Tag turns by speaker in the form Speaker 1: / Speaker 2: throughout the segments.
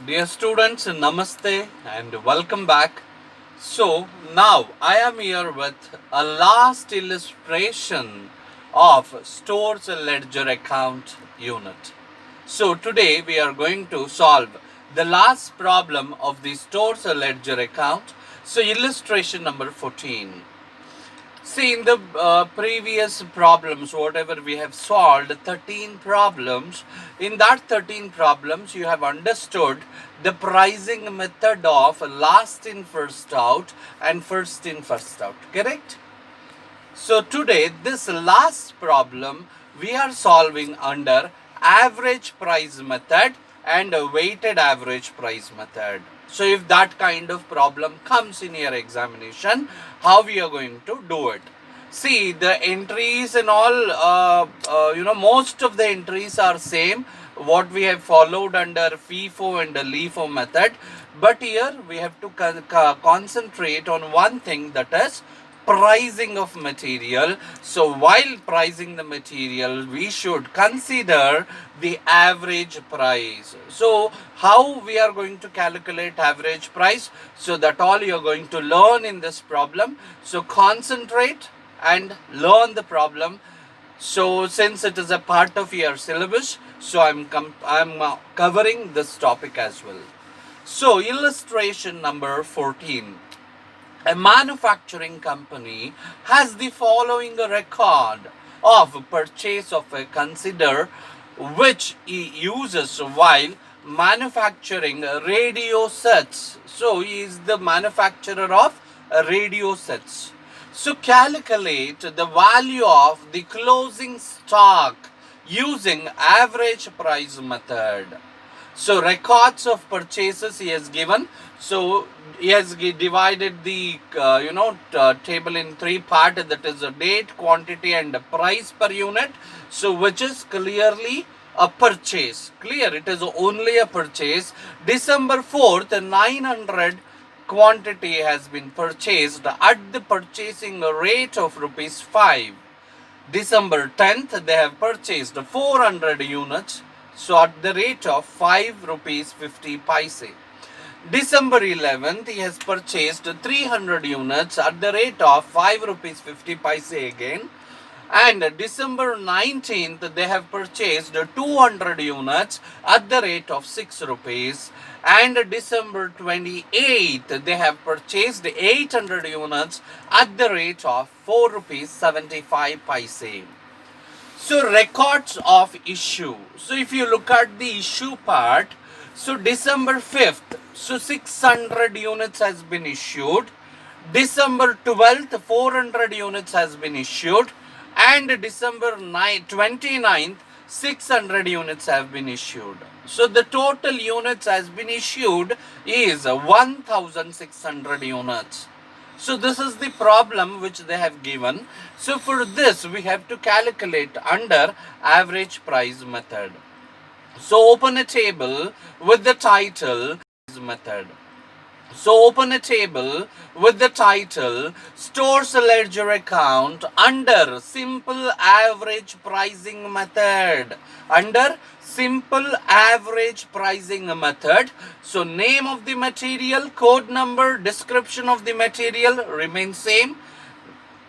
Speaker 1: Dear students, Namaste and welcome back. So, now I am here with a last illustration of Stores Ledger Account Unit. So, today we are going to solve the last problem of the Stores Ledger Account. So, illustration number 14. See, in the previous problems, whatever we have solved, 13 problems, in that 13 problems, you have understood the pricing method of last in, first out and first in, first out, correct? So today, this last problem, we are solving under average price method and a weighted average price method. So if that kind of problem comes in your examination, how we are going to do it? See, the entries and all, most of the entries are same, what we have followed under FIFO and the LIFO method. But here we have to concentrate on one thing, that is pricing of material. So while pricing the material, we should consider the average price. So how we are going to calculate average price? So that all you are going to learn in this problem. So concentrate and learn the problem. So since it is a part of your syllabus, so I'm covering this topic as well. So illustration number 14. A manufacturing company has the following record of purchase of a consider which he uses while manufacturing radio sets. So he is the manufacturer of radio sets. So calculate the value of the closing stock using average price method. So records of purchases he has given. So he has divided the table in three parts, that is a date, quantity and a price per unit. So which is clearly a purchase. Clear, it is only a purchase. December 4th, 900 quantity has been purchased at the purchasing rate of rupees 5. December 10th, they have purchased 400 units. So at the rate of 5 rupees 50 paise. December 11th, he has purchased 300 units at the rate of 5 rupees 50 paise again. And December 19th, they have purchased 200 units at the rate of 6 rupees. And December 28th, they have purchased 800 units at the rate of 4 rupees 75 paise. So records of issue. So if you look at the issue part, so December 5th, so 600 units has been issued. December 12th, 400 units has been issued. And December 29th, 600 units have been issued. So the total units has been issued is 1600 units. So this is the problem which they have given. So for this we have to calculate under average price method. So open a table with the title method. So open a table with the title Stores Ledger Account under Simple Average Pricing Method. Under Simple Average Pricing Method. So name of the material, code number, description of the material remains same.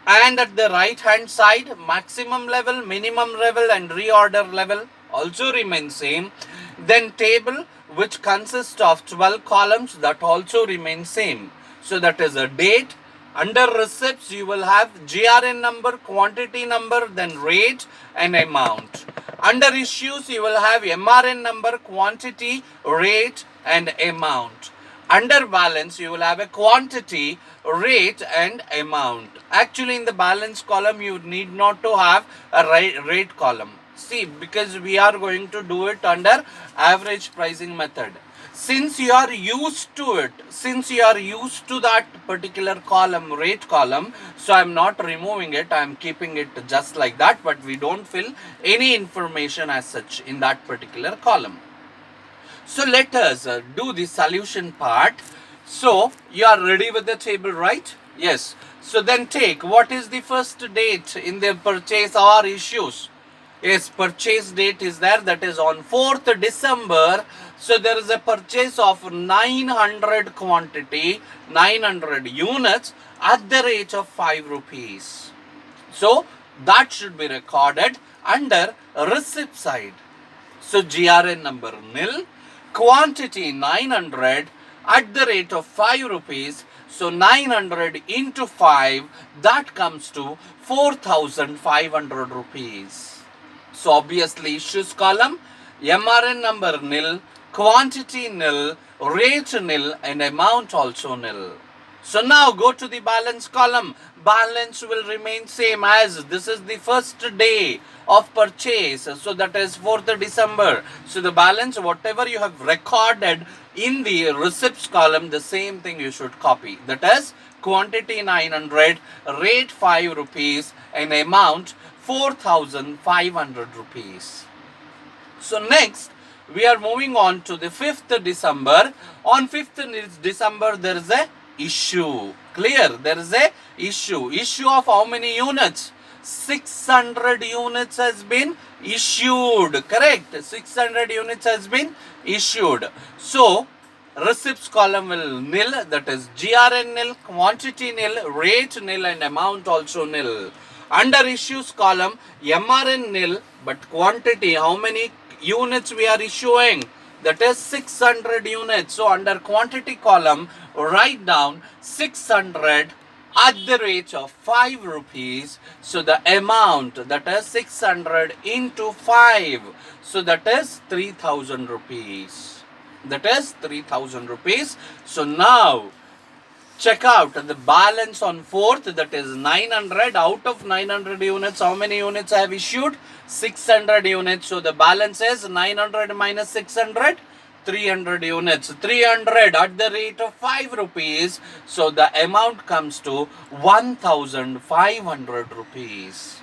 Speaker 1: And at the right hand side, maximum level, minimum level and reorder level also remain same. Then table which consists of 12 columns, that also remains same. So that is a date. Under receipts you will have GRN number, quantity number, then rate and amount. Under issues you will have MRN number, quantity, rate and amount. Under balance you will have a quantity, rate and amount. Actually in the balance column you need not to have a rate column. See, because we are going to do it under average pricing method. Since you are used to it, since you are used to that particular column, rate column, so I am not removing it, I am keeping it just like that, but we don't fill any information as such in that particular column. So let us do the solution part. So you are ready with the table, right? Yes. So then take, what is the first date in the purchase or issues? Yes, purchase date is there, that is on 4th December. So there is a purchase of 900 quantity, 900 units at the rate of 5 rupees. So that should be recorded under receipt side. So GRN number nil, quantity 900 at the rate of 5 rupees. So 900 into 5, that comes to 4,500 rupees. So obviously issues column, MRN number nil, quantity nil, rate nil, and amount also nil. So now go to the balance column. Balance will remain same as this is the first day of purchase. So that is 4th December. So the balance, whatever you have recorded in the receipts column, the same thing you should copy. That is quantity 900, rate 5 rupees, and amount 4,500 rupees. So next, we are moving on to the 5th December. On 5th December, there is a issue. Clear? There is a issue. Issue of how many units? 600 units has been issued. Correct? 600 units has been issued. So, receipts column will nil. That is GRN nil, quantity nil, rate nil, and amount also nil. Under issues column, MRN nil, but quantity, how many units we are issuing? That is 600 units. So under quantity column, write down 600 at the rate of 5 rupees. So the amount, that is 600 into 5. So that is 3,000 rupees. That is 3,000 rupees. So now check out the balance on 4th, that is 900. Out of 900 units, how many units I have issued? 600 units. So the balance is 900 minus 600, 300 units. 300 at the rate of 5 rupees. So the amount comes to 1,500 rupees.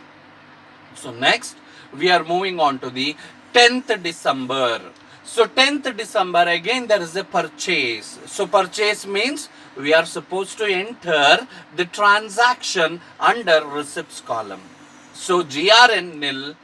Speaker 1: So next, we are moving on to the 10th December. So 10th December, again there is a purchase. So purchase means we are supposed to enter the transaction under receipts column. So GRN nil,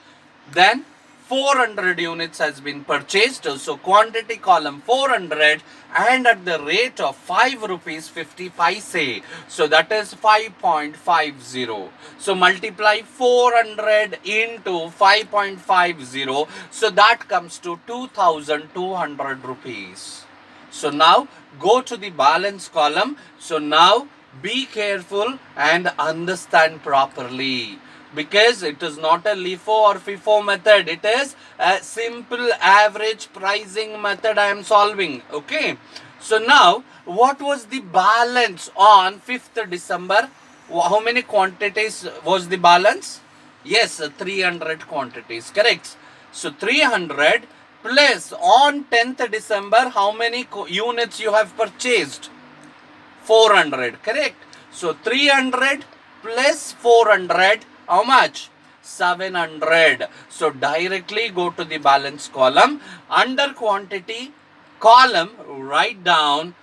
Speaker 1: then 400 units has been purchased. So quantity column 400 and at the rate of 5 rupees 50 paise. So that is 5.50. So multiply 400 into 5.50. So that comes to 2,200 rupees. So now go to the balance column. So now be careful and understand properly, because it is not a LIFO or FIFO method. It is a simple average pricing method I am solving. Okay. So now, what was the balance on 5th December? How many quantities was the balance? Yes, 300 quantities. Correct. So 300 plus on 10th December, how many units you have purchased? 400. Correct. So 300 plus 400. How much? 700. So directly go to the balance column. Under quantity column, write down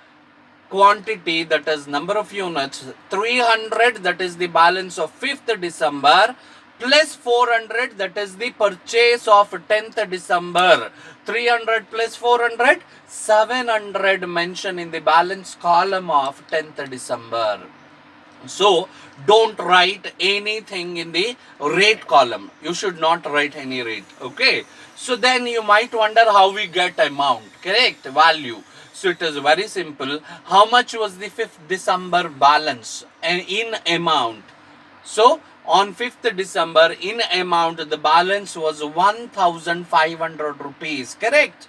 Speaker 1: quantity, that is number of units, 300, that is the balance of 5th December, plus 400, that is the purchase of 10th December. 300 plus 400, 700 mentioned in the balance column of 10th December. So don't write anything in the rate column. You should not write any rate. Okay. So then you might wonder how we get amount. Correct. Value. So it is very simple. How much was the 5th December balance in amount? So on 5th December in amount, the balance was 1,500 rupees. Correct.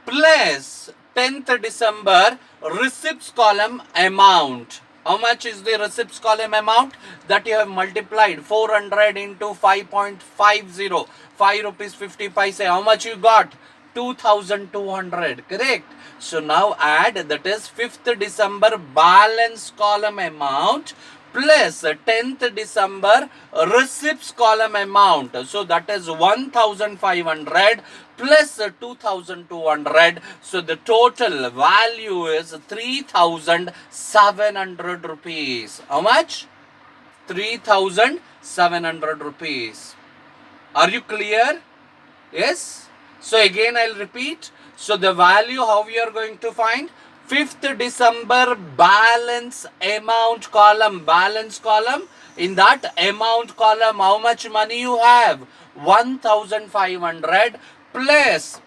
Speaker 1: Plus 10th December receipts column amount. How much is the receipts column amount? That you have multiplied 400 into 5.50, 5 rupees 50 paise. How much you got? 2,200. Correct. So now add, that is 5th December balance column amount plus 10th December receipts column amount. So that is 1,500 plus 2,200. So the total value is 3,700 rupees. How much? 3,700 rupees. Are you clear? Yes? So again I'll repeat. So the value, how we are going to find? 5th December balance amount column. Balance column. In that amount column, how much money you have? 1,500 plus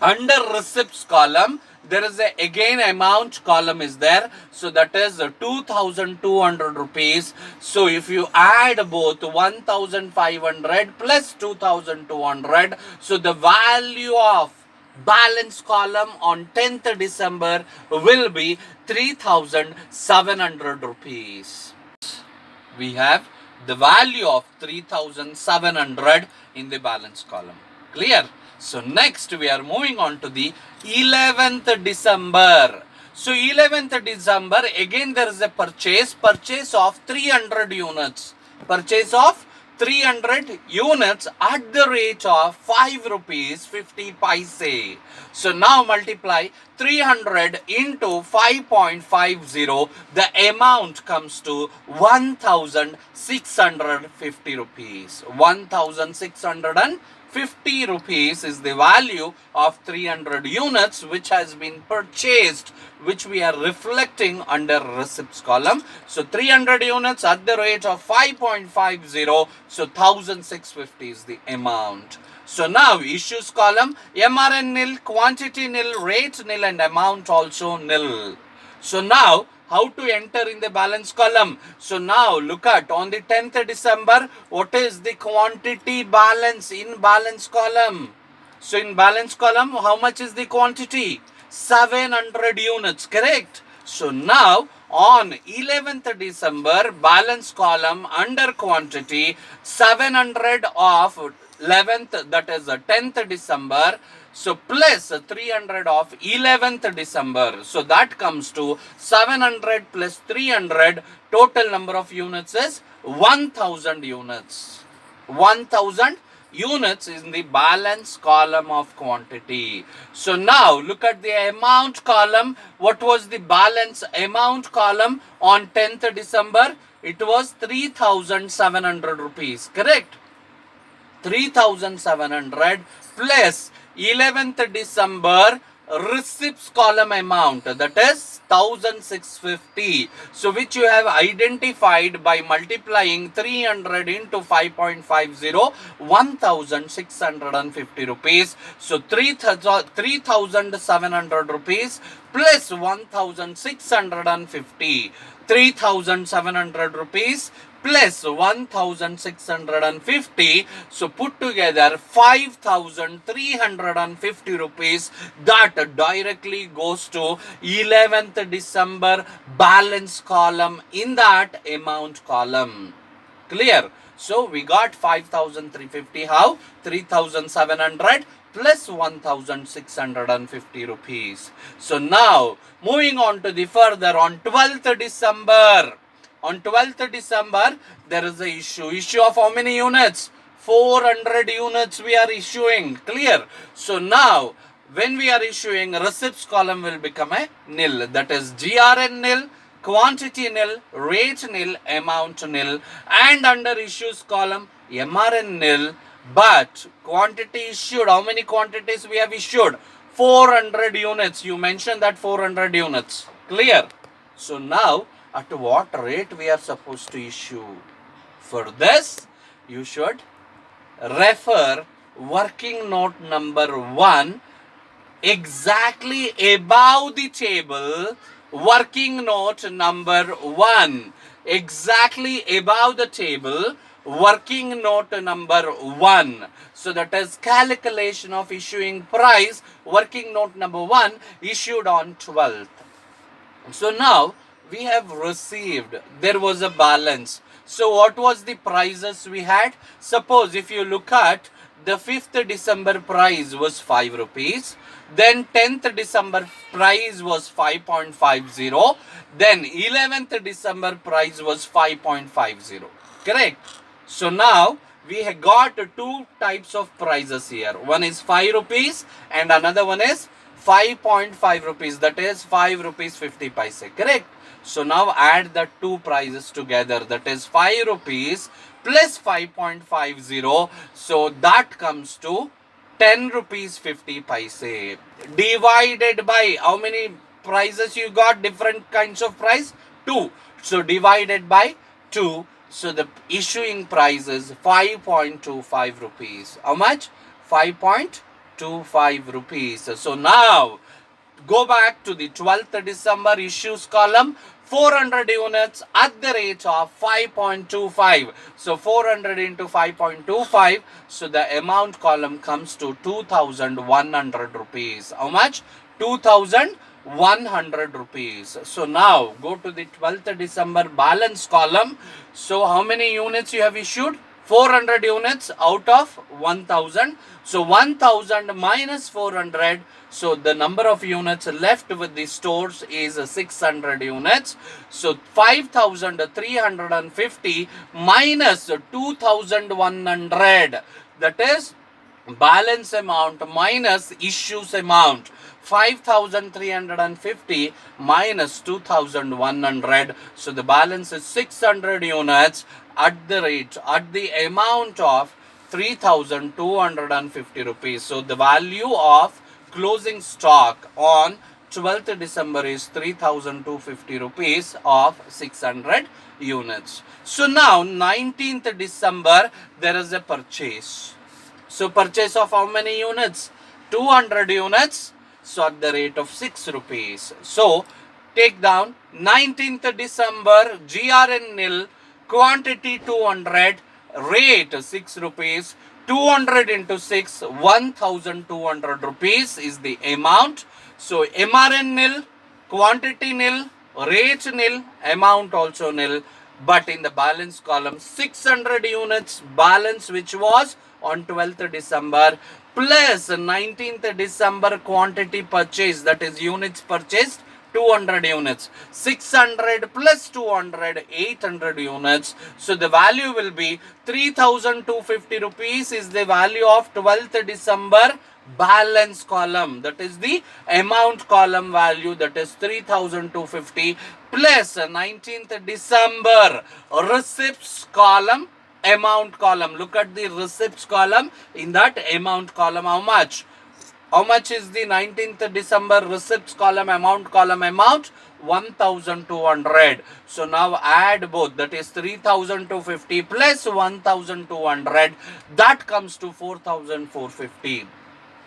Speaker 1: under receipts column there is a again amount column is there, so that is 2,200 rupees. So if you add both 1,500 plus 2,200, so the value of balance column on 10th December will be 3,700 rupees. We have the value of 3,700 in the balance column. Clear? So next we are moving on to the 11th December. So 11th December, again there is a purchase of 300 units. Purchase of 300 units at the rate of 5 rupees 50 paise. So now multiply 300 into 5.50. The amount comes to 1,650 rupees. 1,650 rupees is the value of 300 units which has been purchased, which we are reflecting under receipts column. So 300 units at the rate of 5.50, so 1,650 is the amount. So now issues column, MRN nil, quantity nil, rate nil and amount also nil. So now how to enter in the balance column? So now look at on the 10th December, what is the quantity balance in balance column? So in balance column, how much is the quantity? 700 units, correct? So now on 11th December, balance column under quantity, 700 of 11th, that is 10th December. So plus 300 of 11th December. So that comes to 700 plus 300. Total number of units is 1,000 units. 1,000 units is in the balance column of quantity. So now look at the amount column. What was the balance amount column on 10th December? It was 3,700 rupees, correct? 3,700 plus 11th December receipts column amount, that is 1,650. So which you have identified by multiplying 300 into 5.50, 1,650 rupees. So 3,700 rupees plus 1,650. 3,700 rupees plus 1,650. So put together 5,350 rupees. That directly goes to 11th December balance column in that amount column. Clear? So we got 5,350. How? 3,700 plus 1,650 rupees. So now moving on to the further on 12th December. On 12th December, there is a issue of how many units? 400 units we are issuing. Clear? So now, when we are issuing, receipts column will become a nil. That is GRN nil, quantity nil, rate nil, amount nil. And under issues column, MRN nil. But quantity issued, how many quantities we have issued? 400 units. You mentioned that 400 units. Clear? So now, at what rate we are supposed to issue? For this, you should refer working note number 1 exactly above the table. Working note number 1 exactly above the table. Working note number 1. So that is calculation of issuing price. Working note number 1 issued on 12th. So now we have received, there was a balance. So what was the prices we had? Suppose if you look at the 5th December price was 5 rupees. Then 10th December price was 5.50. Then 11th December price was 5.50. Correct? So now we have got two types of prices here. One is 5 rupees and another one is 5.5 rupees. That is 5 rupees 50 paise. Correct? So now add the two prices together. That is 5 rupees plus 5.50. So that comes to 10 rupees 50 paise. Divided by how many prices you got? Different kinds of price? 2. So divided by 2. So the issuing price is 5.25 rupees. How much? 5.25 rupees. So now go back to the 12th December issues column. 400 units at the rate of 5.25. So 400 into 5.25. So the amount column comes to 2,100 rupees. How much? 2,100 rupees. So now go to the 12th December balance column. So how many units you have issued? 400 units out of 1000. So 1000 minus 400. So the number of units left with the stores is 600 units. So 5350 minus 2100. That is balance amount minus issues amount. 5350 minus 2100. So the balance is 600 units at the amount of 3250 rupees. So the value of closing stock on 12th December is 3250 rupees of 600 units. So now 19th December there is a purchase. So purchase of how many units? 200 units. So at the rate of 6 rupees. So take down 19th December GRN nil, quantity 200, rate 6 rupees. 200 into 6, 1200 rupees is the amount. So MRN nil, quantity nil, rate nil, amount also nil. But in the balance column, 600 units balance which was on 12th December plus 19th December quantity purchase, that is units purchased 200 units. 600 plus 200, 800 units. So the value will be 3250 rupees is the value of 12th December balance column. That is the amount column value, that is 3250 plus 19th December receipts column, amount column. Look at the receipts column. In that amount column, how much? How much is the 19th December receipts column, amount column? Amount 1200. So now add both, that is 3250 plus 1200, that comes to 4450.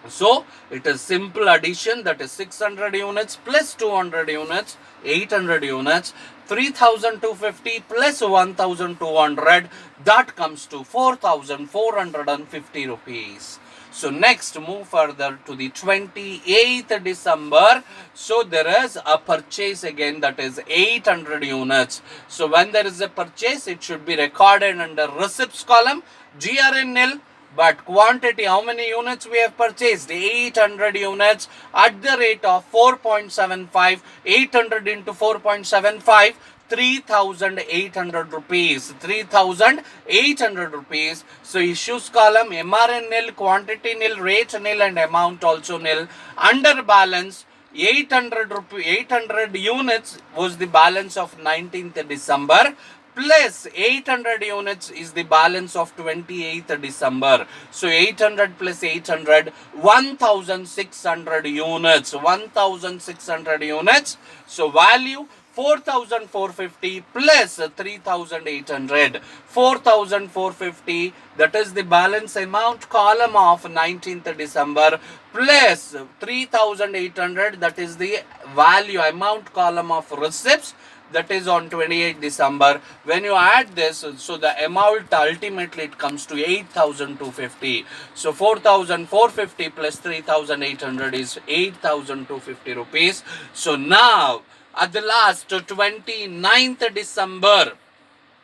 Speaker 1: So it is simple addition, that is 600 units plus 200 units, 800 units, 3250 plus 1200, that comes to 4450 rupees. So next move further to the 28th December. So there is a purchase again, that is 800 units. So when there is a purchase, it should be recorded under receipts column, GRN nil. But quantity, how many units we have purchased? 800 units at the rate of 4.75. 800 into 4.75. 3,800 rupees. 3,800 rupees. So issues column, MRN nil, quantity nil, rate nil, and amount also nil. Under balance, 800 units was the balance of 19th December. Plus 800 units is the balance of 28th December. So 800 plus 800, 1600 units. 1600 units. So value 4450 plus 3800. 4450, that is the balance amount column of 19th December, plus 3800, that is the value amount column of receipts, that is on 28th December. When you add this, so the amount ultimately it comes to 8,250. So 4,450 plus 3,800 is 8,250 rupees. So now at the last 29th December,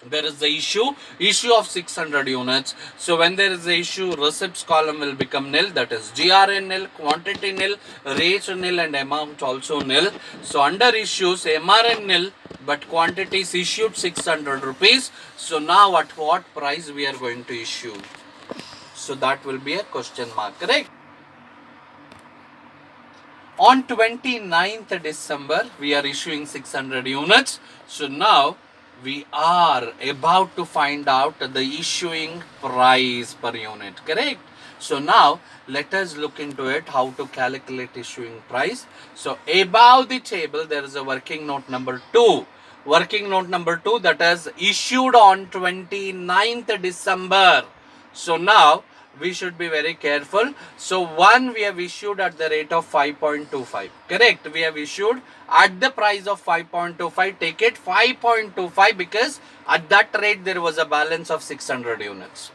Speaker 1: there is the issue of 600 units. So when there is the issue, receipts column will become nil, that is GRN nil, quantity nil, rate nil, and amount also nil. So under issues, MRN nil, but quantities issued 600 rupees. So now at what price we are going to issue? So that will be a question mark, correct? On 29th December, we are issuing 600 units. So now we are about to find out the issuing price per unit, correct? So now let us look into it, how to calculate issuing price. So above the table there is a working note number 2. Working note number 2, that is issued on 29th December. So now we should be very careful. So one we have issued at the rate of 5.25. Correct. We have issued at the price of 5.25. Take it 5.25 because at that rate there was a balance of 600 units.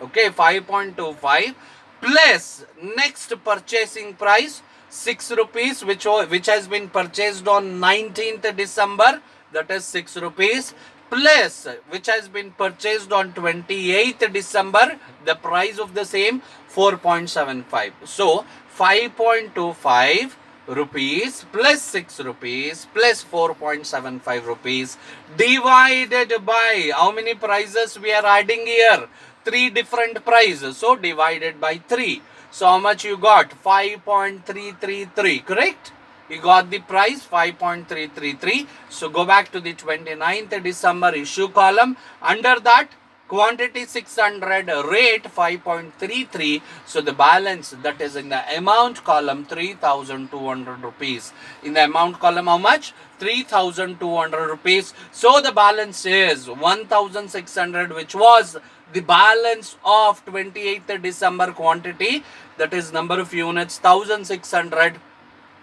Speaker 1: Okay, 5.25 plus next purchasing price 6 rupees which has been purchased on 19th December, that is 6 rupees, plus which has been purchased on 28th December, the price of the same 4.75. So 5.25 rupees plus 6 rupees plus 4.75 rupees divided by how many prices we are adding here? 3 different prices. So divided by 3. So how much you got? 5.333. Correct? You got the price 5.333. So go back to the 29th December issue column. Under that, quantity 600, rate 5.33. So the balance, that is in the amount column, 3,200 rupees. In the amount column, how much? 3,200 rupees. So the balance is 1,600, which was the balance of 28th December quantity, that is number of units 1,600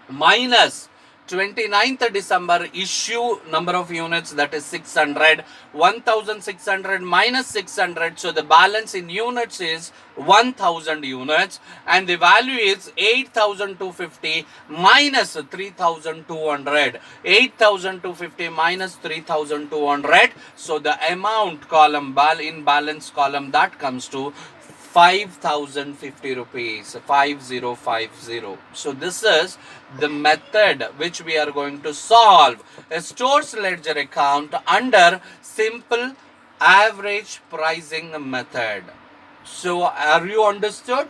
Speaker 1: minus 29th December issue number of units, that is 600. 1,600 minus 600, so the balance in units is 1,000 units, and the value is 8,250 minus 3,200. 8,250 minus 3,200. So the amount column, in balance column, that comes to 5,050 rupees, 5050. So this is the method which we are going to solve a stores ledger account under simple average pricing method. So are you understood?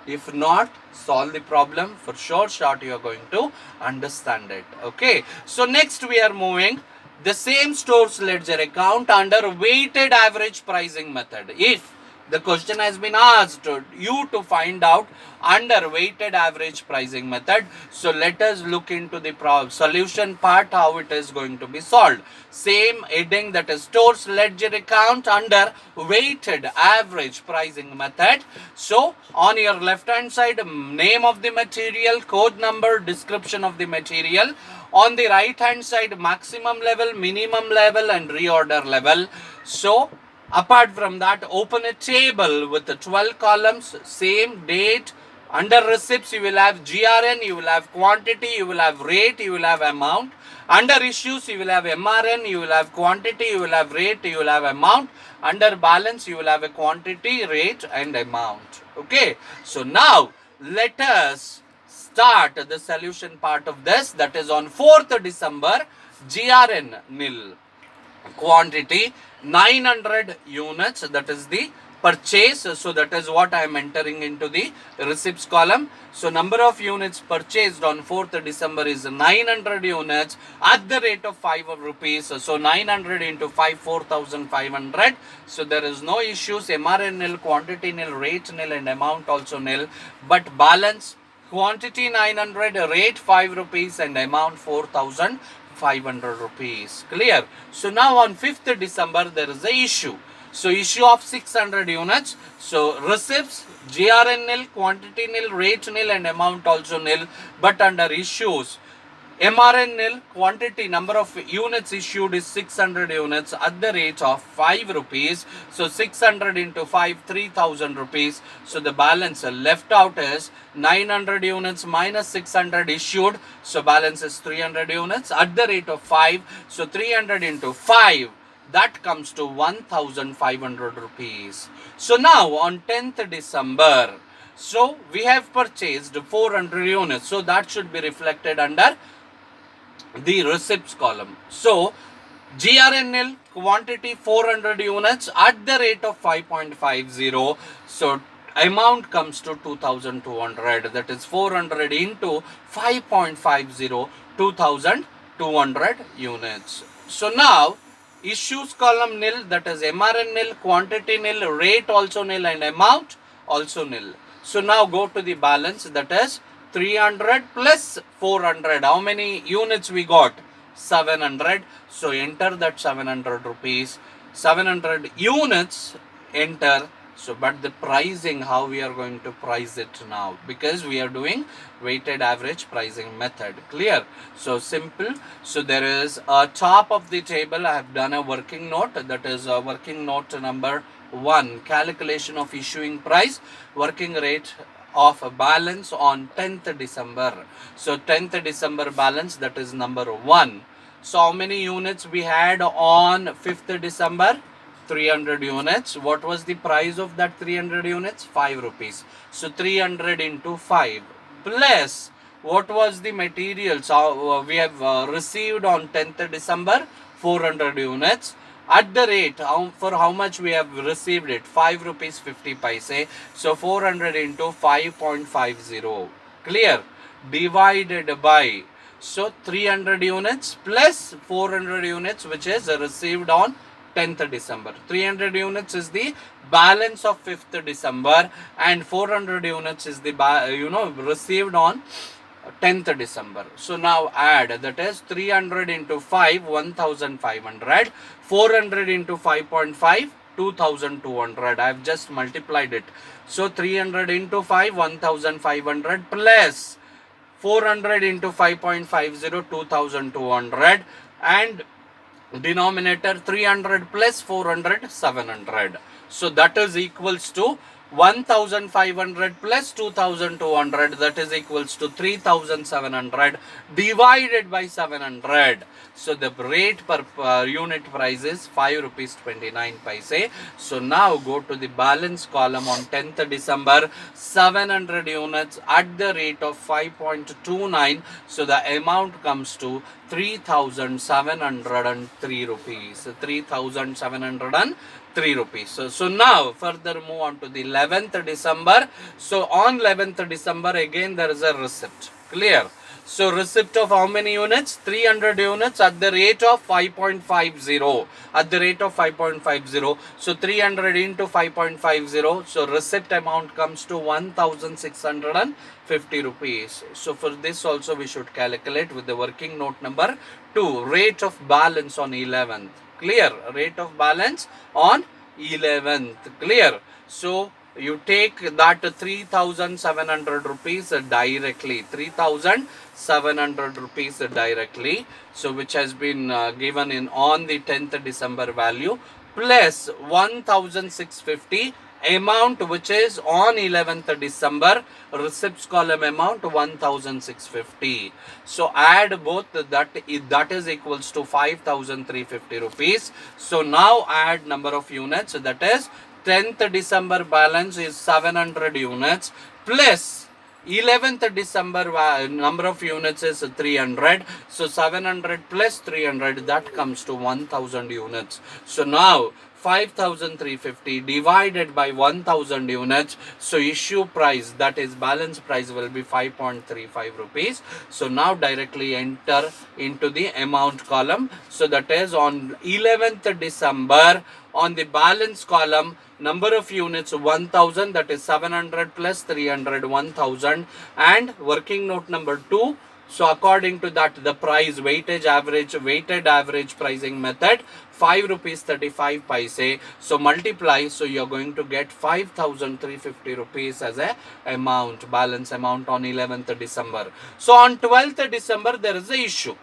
Speaker 1: If not, solve the problem for sure. Short, you are going to understand it. Okay. So next we are moving the same stores ledger account under weighted average pricing method. If the question has been asked you to find out under weighted average pricing method. So let us look into the solution part, how it is going to be solved. Same heading, that is stores ledger account under weighted average pricing method. So on your left hand side, name of the material, code number, description of the material. On the right hand side, maximum level, minimum level and reorder level. So apart from that, open a table with the 12 columns, same date. Under receipts, you will have GRN, you will have quantity, you will have rate, you will have amount. Under issues, you will have MRN, you will have quantity, you will have rate, you will have amount. Under balance, you will have a quantity, rate and amount. Okay. So now, let us start the solution part of this. That is on 4th December, GRN nil. Quantity 900 units, that is the purchase. So that is what I am entering into the receipts column. So number of units purchased on 4th December is 900 units at the rate of 5 rupees. So 900 into 5, 4,500. So there is no issues. MRN nil, quantity nil, rate nil and amount also nil. But balance, quantity 900, rate 5 rupees and amount 4,500 rupees. Clear? So now on 5th December there is a issue. So issue of 600 units. So receipts, GRN nil, quantity nil, rate nil and amount also nil. But under issues, MRN nil, quantity, number of units issued is 600 units at the rate of 5 rupees. So 600 into 5, 3,000 rupees. So the balance left out is 900 units minus 600 issued. So balance is 300 units at the rate of 5. So 300 into 5, that comes to 1,500 rupees. So now on 10th December, so we have purchased 400 units. So that should be reflected under the receipts column. So GRN nil, quantity 400 units at the rate of 5.50. So amount comes to 2,200. That is 400 into 5.50, 2,200 units. So now issues column nil, that is MRN nil, quantity nil, rate also nil and amount also nil. So now go to the balance, that is 300 plus 400. How many units we got? 700. So enter that 700 rupees. 700 units, enter. So but the pricing, how we are going to price it now, because we are doing weighted average pricing method. Clear? So simple. So there is a top of the table, I have done a working note, that is a working note number 1, calculation of issuing price, working rate of a balance on 10th December. So 10th December balance, that is number 1. So how many units we had on 5th December? 300 units. What was the price of that 300 units? 5 rupees. So 300 into 5 plus what was the material? So we have received on 10th December 400 units. At the rate, for how much we have received it? 5 rupees 50 paise. So 400 into 5.50. Clear? Divided by, so 300 units plus 400 units which is received on 10th December. 300 units is the balance of 5th December and 400 units is the received on 10th December. So now add, that is 300 into 5, 1500, 400 into 5.5, 2200. I have just multiplied it. So 300 into 5, 1500 plus 400 into 5.50, 2200, and denominator 300 plus 400, 700. So that is equals to 1500 plus 2200, that is equals to 3700 divided by 700. So the rate per unit price is 5 rupees 29 paise. So now go to the balance column on 10th December, 700 units at the rate of 5.29. So the amount comes to 3703 rupees. 3703 rupees. So now further move on to the 11th December. So on 11th December again there is a receipt. Clear? So receipt of how many units? 300 units at the rate of 5.50. At the rate of 5.50. So 300 into 5.50. So receipt amount comes to 1650 rupees. So for this also we should calculate with the working note number 2. Rate of balance on 11th. Clear? Rate of balance on 11th. Clear? So you take that 3700 rupees directly. 3700 rupees directly. So which has been given in on the 10th December value plus 1650 amount which is on 11th December receipts column amount 1650. So add both, that is equals to 5350 rupees. So now add number of units, that is 10th December balance is 700 units plus 11th December number of units is 300. So 700 plus 300, that comes to 1000 units. So now 5350 divided by 1000 units. So issue price, that is balance price, will be 5.35 rupees. So now directly enter into the amount column. So that is on 11th December on the balance column, number of units 1000, that is 700 plus 300, 1000, and working note number 2. So according to that, the price weighted average pricing method, 5 rupees 35 paise. So multiply, so you are going to get 5350 rupees as a amount, balance amount on 11th December. So on 12th December there is a issue.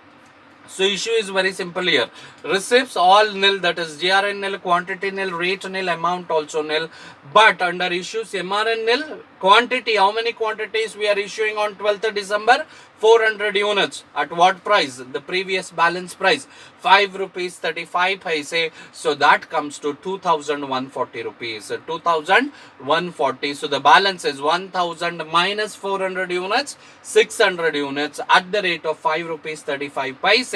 Speaker 1: So issue is very simple here. Receipts all nil, that is GRN nil, quantity nil, rate nil, amount also nil. But under issues MRN nil, quantity, how many quantities we are issuing on 12th December? 400 units. At what price? The previous balance price, 5 rupees 35 paise. So that comes to 2140 rupees. 2140. So the balance is 1000 minus 400 units, 600 units at the rate of 5 rupees 35 paise.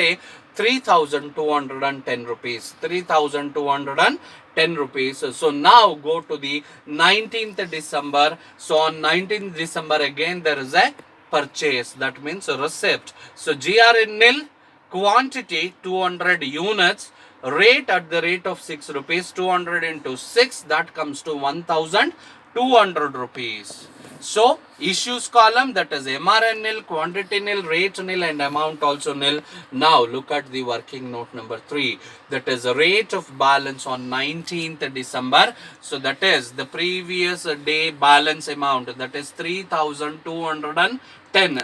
Speaker 1: 3210 rupees. 3210 rupees. So now go to the 19th December. So on 19th December again there is a purchase, that means receipt. So GRN nil, quantity 200 units, rate at the rate of 6 rupees, 200 into 6, that comes to 1000 200 rupees. So issues column, that is MRN nil, quantity nil, rate nil, and amount also nil. Now look at the working note number 3, that is a rate of balance on 19th December. So that is the previous day balance amount, that is 3210.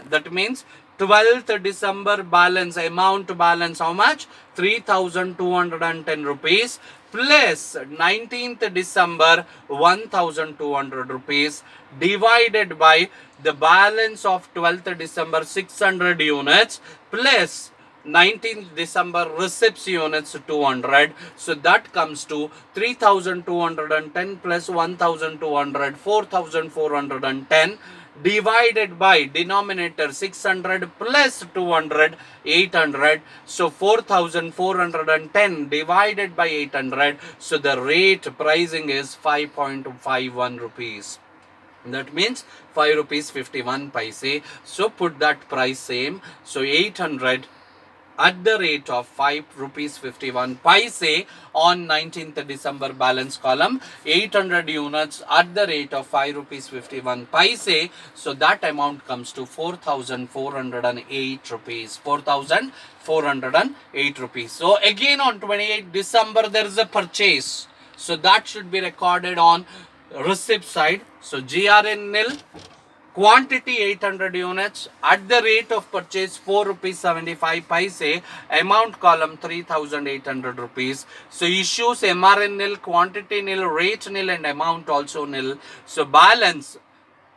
Speaker 1: That means 12th December balance, amount balance how much? 3210 rupees plus 19th December 1200 rupees divided by the balance of 12th December 600 units plus 19th December receipts units 200. So that comes to 3210 plus 1200, 4410 divided by denominator 600 plus 200, 800. So 4410 divided by 800. So the rate pricing is 5.51 rupees. That means 5 rupees 51 paise. So put that price same. So 800 at the rate of 5 rupees 51 paise on 19th December balance column, 800 units at the rate of 5 rupees 51 paise. So that amount comes to 4,408 rupees. 4,408 rupees. So again on 28th December there is a purchase. So that should be recorded on receipt side. So GRN nil, quantity 800 units, at the rate of purchase 4 rupees 75 paise, amount column 3800 rupees. So issues MRN nil, quantity nil, rate nil, and amount also nil. So balance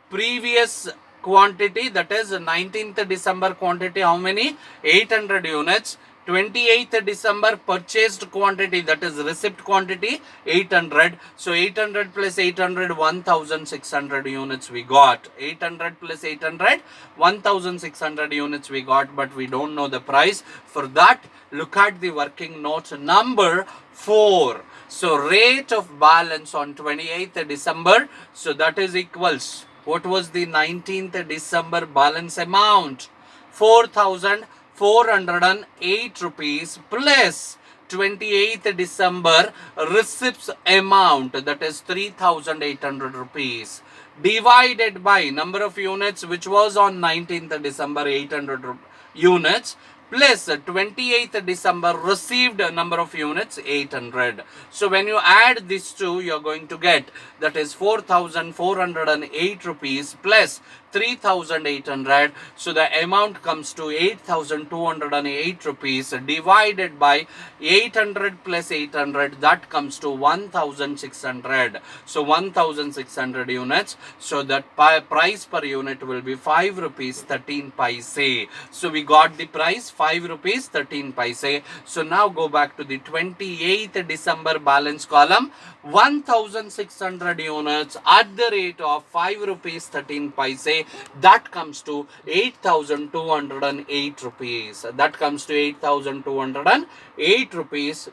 Speaker 1: previous quantity, that is 19th December quantity, how many? 800 units. 28th December purchased quantity, that is receipt quantity, 800. So 800 plus 800, 1600 units we got. 800 plus 800, 1600 units we got, but we don't know the price. For that, look at the working note number 4. So rate of balance on 28th December, so that is equals, what was the 19th December balance amount? 4,408 rupees plus 28th December receipts amount, that is 3,800 rupees divided by number of units which was on 19th December 800 units plus 28th December received number of units 800. So when you add these two, you are going to get, that is 4,408 rupees plus 3,800. So the amount comes to 8,208 rupees divided by 800 plus 800, that comes to 1,600. So 1,600 units. So that price per unit will be 5 rupees 13 paise. So we got the price 5 rupees 13 paise. So now go back to the 28th December balance column. 1,600 units at the rate of 5 rupees 13 paise, that comes to 8,208 rupees. That comes to 8,208 rupees.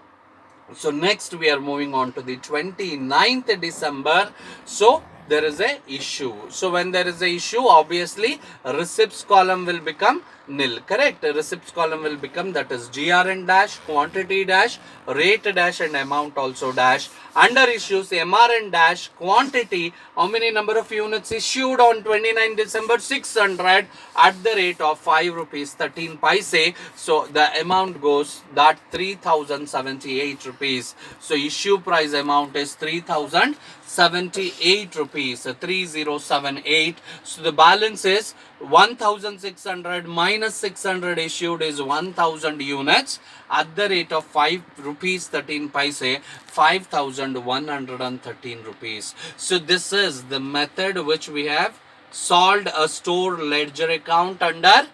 Speaker 1: So next we are moving on to the 29th December. So there is a issue. So when there is a issue, obviously receipts column will become nil, correct? Receipts column will become, that is GRN dash, quantity dash, rate dash, and amount also dash. Under issues, MRN dash, quantity, how many number of units issued on 29 December? 600 at the rate of 5 rupees 13 paise. So the amount goes that 3,078 rupees. So issue price amount is 3,078 rupees, 3078. So the balance is 1,600 minus 600 issued is 1,000 units at the rate of 5 rupees 13 paise, 5,113 rupees. So this is the method which we have solved a store ledger account under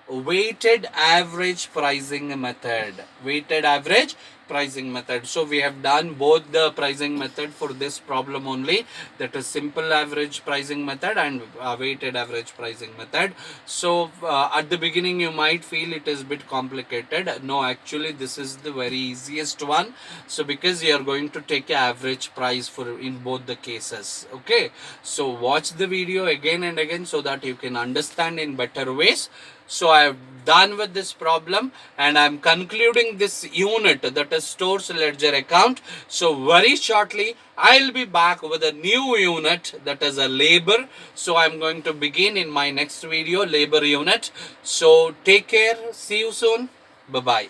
Speaker 1: weighted average pricing method. Weighted average pricing method. So we have done both the pricing method for this problem only, that is simple average pricing method and weighted average pricing method. So at the beginning you might feel it is a bit complicated. No, actually this is the very easiest one. So because you are going to take an average price for in both the cases. Okay, so watch the video again and again so that you can understand in better ways. So I have done with this problem and I'm concluding this unit, that is stores ledger account. So very shortly I'll be back with a new unit, that is a labor. So I'm going to begin in my next video, labor unit. So take care, see you soon, bye bye.